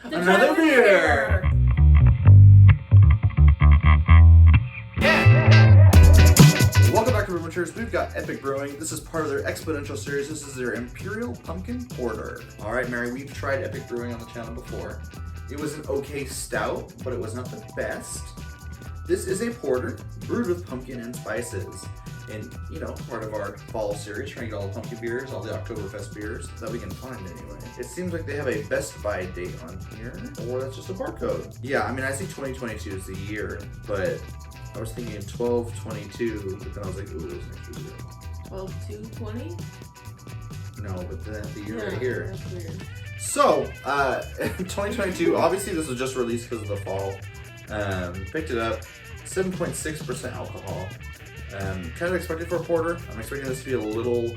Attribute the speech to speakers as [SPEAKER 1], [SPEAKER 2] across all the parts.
[SPEAKER 1] Another beer! Welcome back to Brewing. We've got Epic Brewing. This is part of their exponential series. This is their Imperial Pumpkin Porter. All right, Mary, we've tried Epic Brewing on the channel before. It was an okay stout, but it was not the best. This is a porter brewed with pumpkin and spices. And, you know, part of our fall series, trying to get all the pumpkin beers, all the Oktoberfest beers that we can find anyway. It seems like they have a best buy date on here, or that's just a barcode. Yeah, I mean, I see 2022 is the year, but I was thinking 12/22, but then I was like, ooh, there's an extra zero.
[SPEAKER 2] 12/2/20?
[SPEAKER 1] No, but then the year right here.
[SPEAKER 2] That's weird.
[SPEAKER 1] So, 2022, obviously this was just released because of the fall. Picked it up, 7.6% alcohol. Kind of expected for a porter. I'm expecting this to be a little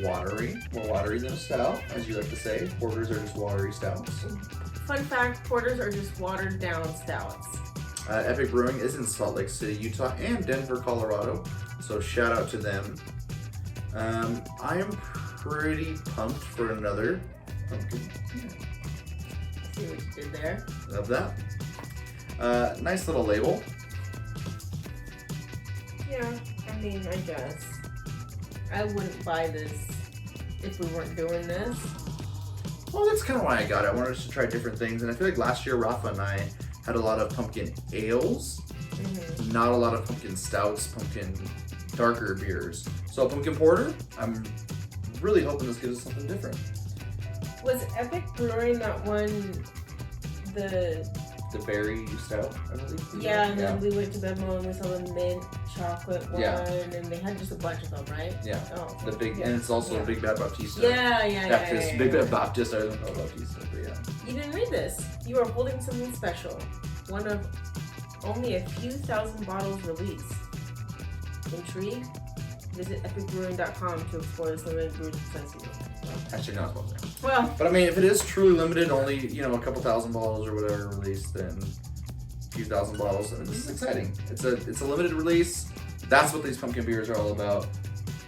[SPEAKER 1] watery, more watery than a stout, as you like to say. Porters are just watery stouts.
[SPEAKER 2] Fun fact, porters are just watered down stouts.
[SPEAKER 1] Epic Brewing is in Salt Lake City, Utah, and Denver, Colorado. So shout out to them. I am pretty pumped for another pumpkin.
[SPEAKER 2] See what you did there.
[SPEAKER 1] Love that. Nice little label.
[SPEAKER 2] Yeah, I mean, I guess. I wouldn't buy this if we weren't doing this.
[SPEAKER 1] Well, that's kind of why I got it. I wanted us to try different things, and I feel like last year Rafa and I had a lot of pumpkin ales, not a lot of pumpkin stouts, pumpkin darker beers. So a pumpkin porter, I'm really hoping this gives us something different.
[SPEAKER 2] Was Epic Brewing that one, the
[SPEAKER 1] berry stout, I believe?
[SPEAKER 2] Yeah, and then we went to Bedmo and we saw the mint chocolate one, and they had just a bunch of them, right?
[SPEAKER 1] Yeah.
[SPEAKER 2] Oh,
[SPEAKER 1] the big, and it's also a Big Bad Baptista.
[SPEAKER 2] Yeah.
[SPEAKER 1] Baptist, Big Bad Baptist, I don't know Baptista, but yeah.
[SPEAKER 2] You didn't read this. You are holding something special. One of only a few thousand bottles released. Intrigued? Visit epicbrewing.com to explore this limited brew dispensary.
[SPEAKER 1] Actually, not about that.
[SPEAKER 2] Well,
[SPEAKER 1] but I mean, if it is truly limited, only, you know, a couple thousand bottles or whatever released, then a few thousand bottles. I mean, this is exciting. It's a limited release. That's what these pumpkin beers are all about.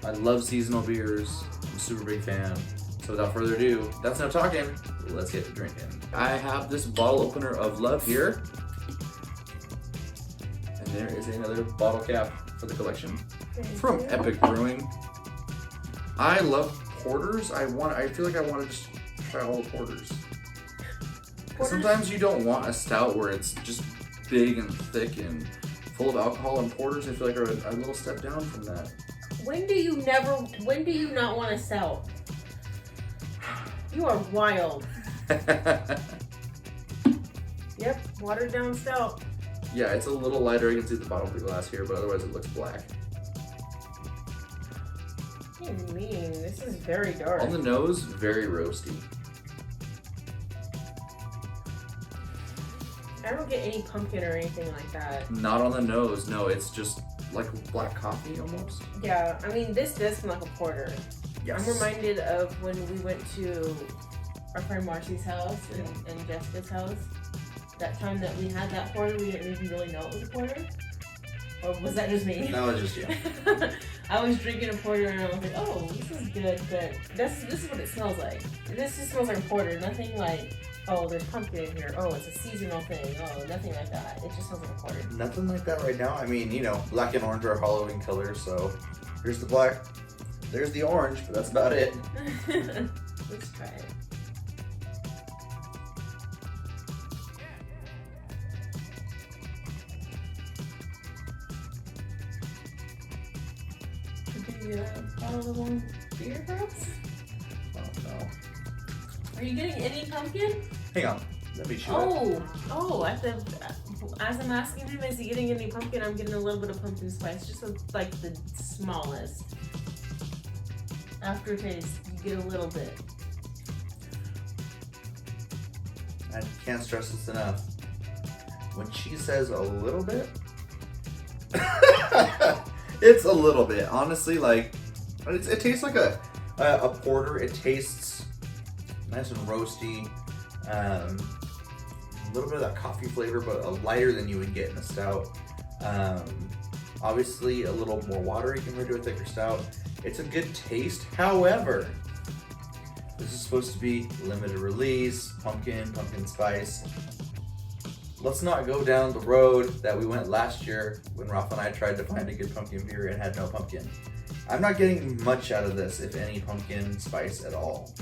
[SPEAKER 1] I love seasonal beers. I'm a super big fan. So without further ado, that's enough talking. Let's get to drinking. I have this bottle opener of Love here. And there is another bottle cap for the collection from Epic Brewing. I love porters. I feel like I want to just try all the porters. Sometimes you don't want a stout where it's just big and thick and full of alcohol, and porters I feel like are a little step down from that.
[SPEAKER 2] When do you not want a stout? You are wild. Yep, watered down stout.
[SPEAKER 1] Yeah, it's a little lighter. You can see the bottom of the glass here, but otherwise it looks black.
[SPEAKER 2] What do you mean? This is very dark.
[SPEAKER 1] On the nose, very roasty.
[SPEAKER 2] I don't get any pumpkin or anything like that.
[SPEAKER 1] Not on the nose, no. It's just like black coffee almost.
[SPEAKER 2] Yeah, I mean, this does smell like a porter.
[SPEAKER 1] Yes.
[SPEAKER 2] I'm reminded of when we went to our friend Marcy's house and Jessica's house. That time that we had that porter, we didn't even really know it was a porter. Or was that just me?
[SPEAKER 1] That was just you.
[SPEAKER 2] I was drinking a porter and I was like, oh, this is good, but this is what it smells like. This just smells like a porter, nothing like, oh, there's pumpkin in here, oh, it's a seasonal thing, oh, nothing like that. It just smells like a porter.
[SPEAKER 1] Nothing like that right now. I mean, you know, black and orange are Halloween colors, so here's the black, there's the orange, but that's about it.
[SPEAKER 2] Let's try it. Bottle of one beer, perhaps?
[SPEAKER 1] Oh no.
[SPEAKER 2] Are you getting any pumpkin?
[SPEAKER 1] Hang on, let me chew it.
[SPEAKER 2] As I'm asking him, is he getting any pumpkin? I'm getting a little bit of pumpkin spice, just like the smallest. Aftertaste, you get a little bit.
[SPEAKER 1] I can't stress this enough. When she says a little bit, it's a little bit. Honestly, like, it tastes like a porter. It tastes nice and roasty. A little bit of that coffee flavor, but lighter than you would get in a stout. Obviously, a little more watery compared to a thicker stout. It's a good taste. However, This is supposed to be limited release, pumpkin spice. Let's not go down the road that we went last year when Rafa and I tried to find a good pumpkin beer and had no pumpkin. I'm not getting much out of this, if any pumpkin spice at all.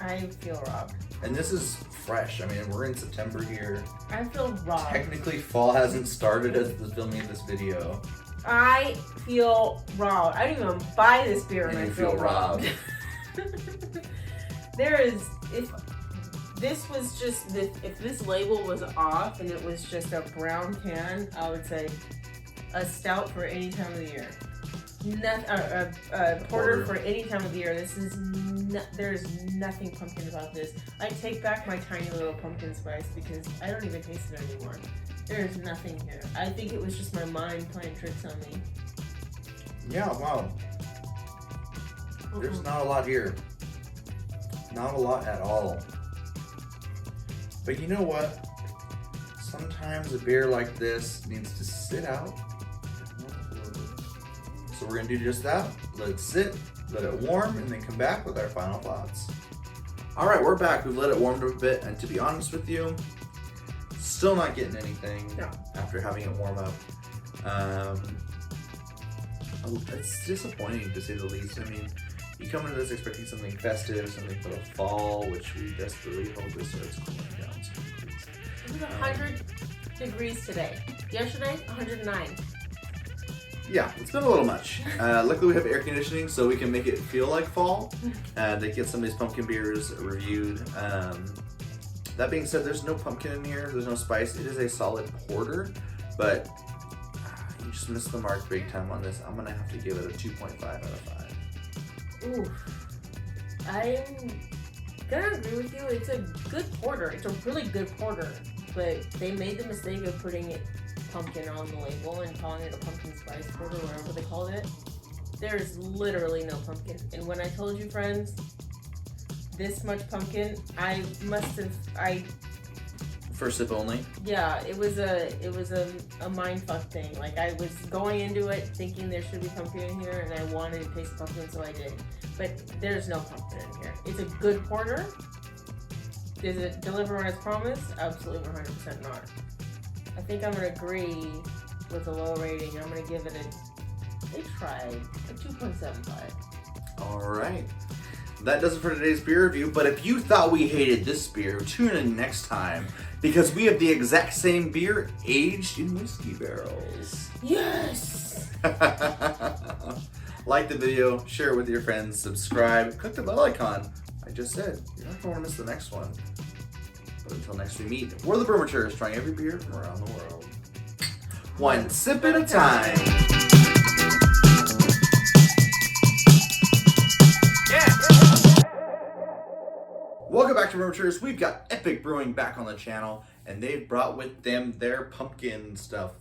[SPEAKER 2] I feel robbed.
[SPEAKER 1] And this is fresh. I mean, we're in September here.
[SPEAKER 2] I feel robbed.
[SPEAKER 1] Technically, fall hasn't started as the filming of this video.
[SPEAKER 2] I feel robbed. I didn't even buy this beer and I feel robbed. If this label was off and it was just a brown can, I would say a stout for any time of the year. A porter for any time of the year. There's nothing pumpkin about this. I take back my tiny little pumpkin spice because I don't even taste it anymore. There's nothing here. I think it was just my mind playing tricks on me.
[SPEAKER 1] Yeah, wow. There's not a lot here. Not a lot at all. But you know what? Sometimes a beer like this needs to sit out. So we're gonna do just that. Let it sit, let it warm, and then come back with our final thoughts. All right, we're back. We've let it warm a bit, and to be honest with you, still not getting anything after having it warm up. It's disappointing to say the least. I mean, you come into this expecting something festive, something for the fall, which we desperately hope it starts cooling down.
[SPEAKER 2] It was 100 degrees today. Yesterday, 109.
[SPEAKER 1] Yeah, it's been a little much. Luckily we have air conditioning so we can make it feel like fall to get some of these pumpkin beers reviewed. That being said, there's no pumpkin in here, there's no spice. It is a solid porter, but you just missed the mark big time on this. I'm gonna have to give it a 2.5 out of 5.
[SPEAKER 2] Ooh, I'm gonna agree with you. It's a good porter. It's a really good porter, but they made the mistake of putting it pumpkin on the label and calling it a pumpkin spice porter, whatever they called it. There's literally no pumpkin. And when I told you, friends, this much pumpkin, I
[SPEAKER 1] First sip only?
[SPEAKER 2] Yeah, it was a mindfuck thing. Like, I was going into it thinking there should be pumpkin in here and I wanted to taste pumpkin, so I did. But there's no pumpkin in here. It's a good porter. Does it deliver on its promise? Absolutely 100% not. I think I'm going to agree with a low rating. I'm going to give it a 2.75.
[SPEAKER 1] All right. That does it for today's beer review, but if you thought we hated this beer, tune in next time because we have the exact same beer aged in whiskey barrels.
[SPEAKER 2] Yes!
[SPEAKER 1] Like the video, share it with your friends, subscribe, click the bell icon. I just said, you're not going to want to miss the next one. But until next we meet, we're the Brewmatures, trying every beer from around the world. One sip at a time. Welcome back to Brewmatures. We've got Epic Brewing back on the channel, and they've brought with them their pumpkin stuff.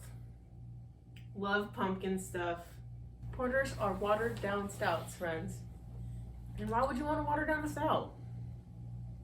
[SPEAKER 2] Love pumpkin stuff. Porters are watered down stouts, friends. And why would you want to water down a stout?